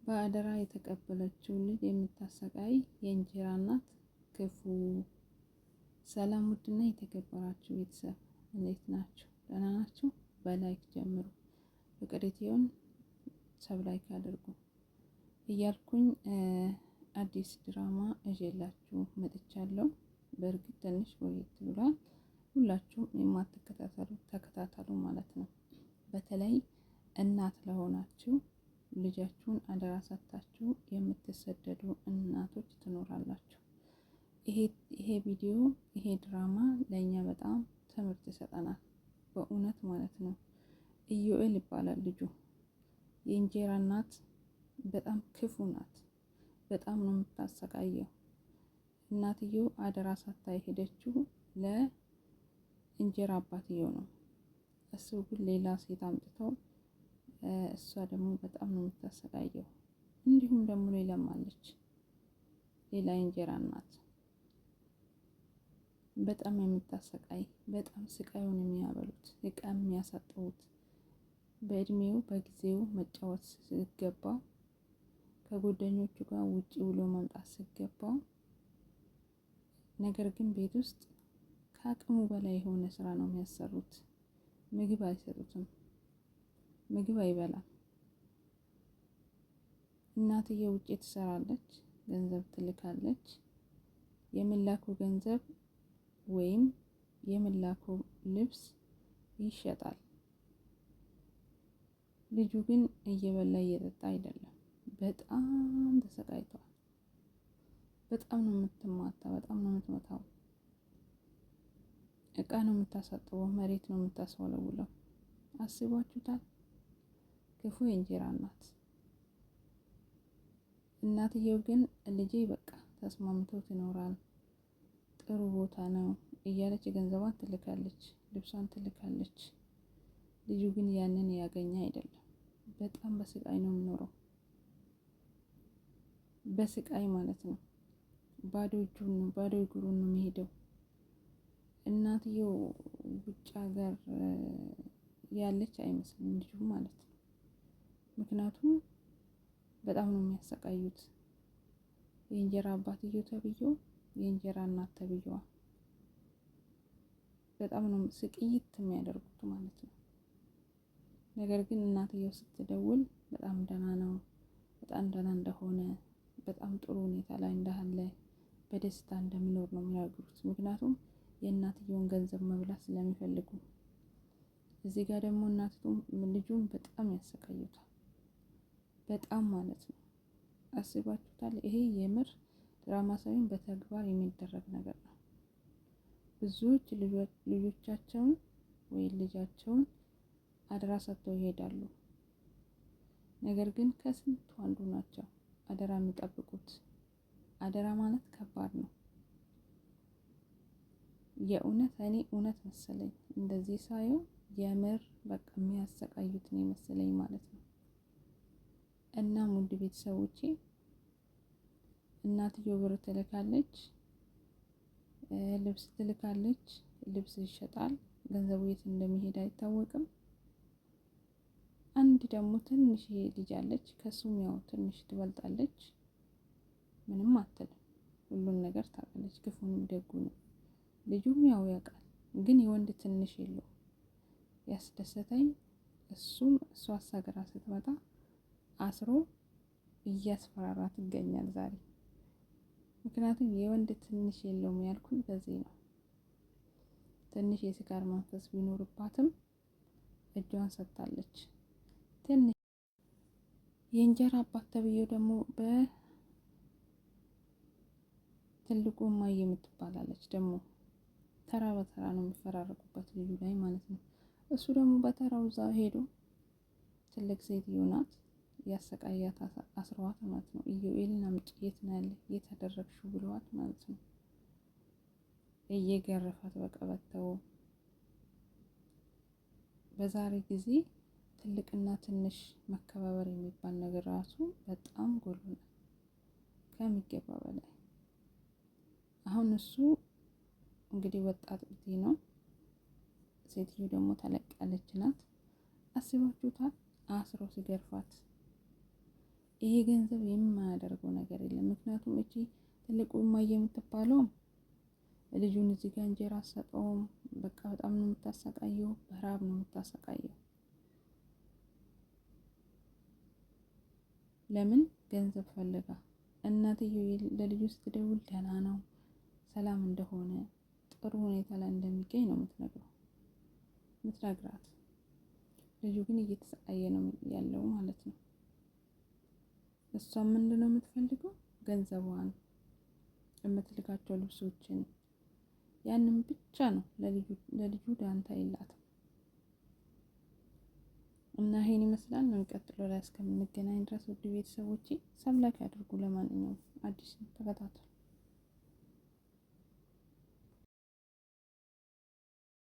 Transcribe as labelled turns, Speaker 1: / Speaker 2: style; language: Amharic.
Speaker 1: በአደራ የተቀበለችው ልጅ የምታሰቃይ የእንጀራ እናት ክፉ። ሰላም ውድና የተከበራችሁ ቤተሰብ እንዴት ናችሁ? ደህና ናችሁ? በላይክ ጀምሩ፣ ፍቅሪቴውን ሰብላይክ አድርጉ እያልኩኝ አዲስ ድራማ እዤላችሁ መጥቻለሁ። በእርግጥ ትንሽ ቆየት ብሏል። ሁላችሁም የማትከታተሉ ተከታተሉ ማለት ነው። በተለይ እናት ለሆናችሁ ልጃችሁን አደራ ሰጥታችሁ የምትሰደዱ እናቶች ትኖራላችሁ። ይሄ ቪዲዮ ይሄ ድራማ ለእኛ በጣም ትምህርት ይሰጠናል፣ በእውነት ማለት ነው። ኢዮኤል ይባላል ልጁ። የእንጀራ እናት በጣም ክፉ ናት። በጣም ነው የምታሰቃየው። እናትየው አደራ ሰጥታ የሄደችው ለእንጀራ አባትየው ነው። እሱ ግን ሌላ ሴት አምጥተው እሷ ደግሞ በጣም ነው የምታሰቃየው። እንዲሁም ደግሞ ሌላም አለች፣ ሌላ የእንጀራ እናት በጣም የምታሰቃይ፣ በጣም ስቃዩን የሚያበሉት፣ እቃ የሚያሳጥቡት፣ በእድሜው በጊዜው መጫወት ሲገባው ከጓደኞቹ ጋር ውጪ ውሎ መምጣት ሲገባው፣ ነገር ግን ቤት ውስጥ ከአቅሙ በላይ የሆነ ስራ ነው የሚያሰሩት። ምግብ አይሰጡትም፣ ምግብ አይበላም። እናትየው ውጪ ትሰራለች፣ ገንዘብ ትልካለች። የሚላኩ ገንዘብ ወይም የሚላኩ ልብስ ይሸጣል። ልጁ ግን እየበላ እየጠጣ አይደለም። በጣም ተሰቃይቷል። በጣም ነው የምትማታ፣ በጣም ነው የምትመታው። እቃ ነው የምታሳጥበው፣ መሬት ነው የምታስወለውለው። አስባችሁታል? ክፉ የእንጀራ እናት። እናትየው ግን ልጄ በቃ ተስማምቶት ይኖራል፣ ጥሩ ቦታ ነው እያለች ገንዘቧን ትልካለች፣ ልብሷን ትልካለች። ልጁ ግን ያንን ያገኘ አይደለም። በጣም በስቃይ ነው የሚኖረው፣ በስቃይ ማለት ነው። ባዶ እጁን ነው፣ ባዶ እግሩን ነው የሚሄደው። እናትየው ውጭ ሀገር ያለች አይመስልም ልጁ ማለት ነው። ምክንያቱም በጣም ነው የሚያሰቃዩት። የእንጀራ አባትየው ተብዬው፣ የእንጀራ እናት ተብዬዋ በጣም ነው ስቅይት የሚያደርጉት ማለት ነው። ነገር ግን እናትየው ስትደውል በጣም ደህና ነው፣ በጣም ደህና እንደሆነ፣ በጣም ጥሩ ሁኔታ ላይ እንዳለ፣ በደስታ እንደሚኖር ነው የሚናገሩት። ምክንያቱም የእናትየውን ገንዘብ መብላት ስለሚፈልጉ። እዚህ ጋር ደግሞ እናትየው ልጁን በጣም ያሰቃዩታል፣ በጣም ማለት ነው። አስባችሁታል? ይሄ የምር ድራማ ሳይሆን በተግባር የሚደረግ ነገር ነው። ብዙዎች ልጆቻቸውን ወይ ልጃቸውን አደራ ሰጥተው ይሄዳሉ። ነገር ግን ከስንቱ አንዱ ናቸው አደራ የሚጠብቁት። አደራ ማለት ከባድ ነው። የእውነት እኔ እውነት መሰለኝ እንደዚህ ሳየው፣ የምር በቃ የሚያሰቃዩት ነው መሰለኝ ማለት ነው። እና ውድ ቤተሰቦቼ እናትየው ብር ትልካለች፣ ልብስ ትልካለች፣ ልብስ ይሸጣል። ገንዘቡ የት እንደሚሄድ አይታወቅም። አንድ ደግሞ ትንሽ ልጅ አለች፣ ከሱም ያው ትንሽ ትበልጣለች። ምንም አትልም፣ ሁሉን ነገር ታውቃለች፣ ክፉንም ደጉንም። ልጁም ያው ያውቃል፣ ግን የወንድ ትንሽ የለው። ያስደሰተኝ እሷ አሳገራ ስትመጣ አስሮ እያስፈራራት ይገኛል ዛሬ። ምክንያቱም የወንድ ትንሽ የለውም ያልኩኝ በዚህ ነው። ትንሽ የስካር መንፈስ ቢኖርባትም እጇን ሰጥታለች። ትንሽ የእንጀራ አባት ተብዬው ደግሞ በትልቁ እማዬ የምትባላለች ደግሞ ተራ በተራ ነው የሚፈራረቁበት ልጁ ላይ ማለት ነው። እሱ ደግሞ በተራው እዛ ሄዶ ትልቅ ሴትዮ ናት ያሰቃያት፣ አስረዋት ማለት ነው። ኢዮኤልን አምጪ፣ የት ነው ያለ፣ የት አደረግሽው ብለዋት ማለት ነው። እየገረፋት በቀበተው። በዛሬ ጊዜ ትልቅና ትንሽ መከባበር የሚባል ነገር ራሱ በጣም ጎሎናል ከሚገባ በላይ። አሁን እሱ እንግዲህ ወጣት ልጅ ነው፣ ሴትዮ ደግሞ ተለቅ ያለች ናት። አስባችሁታል? አስሮ ሲገርፋት ይሄ ገንዘብ የማያደርገው ነገር የለም። ምክንያቱም እቺ ትልቁ እማዬ የምትባለው ልጁን እዚህ ጋር እንጀራ አትሰጠውም። በቃ በጣም ነው የምታሰቃየው፣ በረሃብ ነው የምታሰቃየው። ለምን? ገንዘብ ፈልጋ። እናትየው ለልጁ ስትደውል ደህና ነው፣ ሰላም እንደሆነ፣ ጥሩ ሁኔታ ላይ እንደሚገኝ ነው የምትነግራት። ልጁ ግን እየተሰቃየ ነው ያለው ማለት ነው። እሷም ምንድን ነው የምትፈልገው? ገንዘቧን፣ የምትልካቸው ልብሶችን፣ ያንን ብቻ ነው። ለልጁ ዳንታ የላትም። እና ይሄን ይመስላል። የሚቀጥለው ላይ እስከምንገናኝ ድረስ ውድ ቤተሰቦቼ ሰብላክ ያድርጉ። ለማንኛውም አዲስ ተከታተሉ።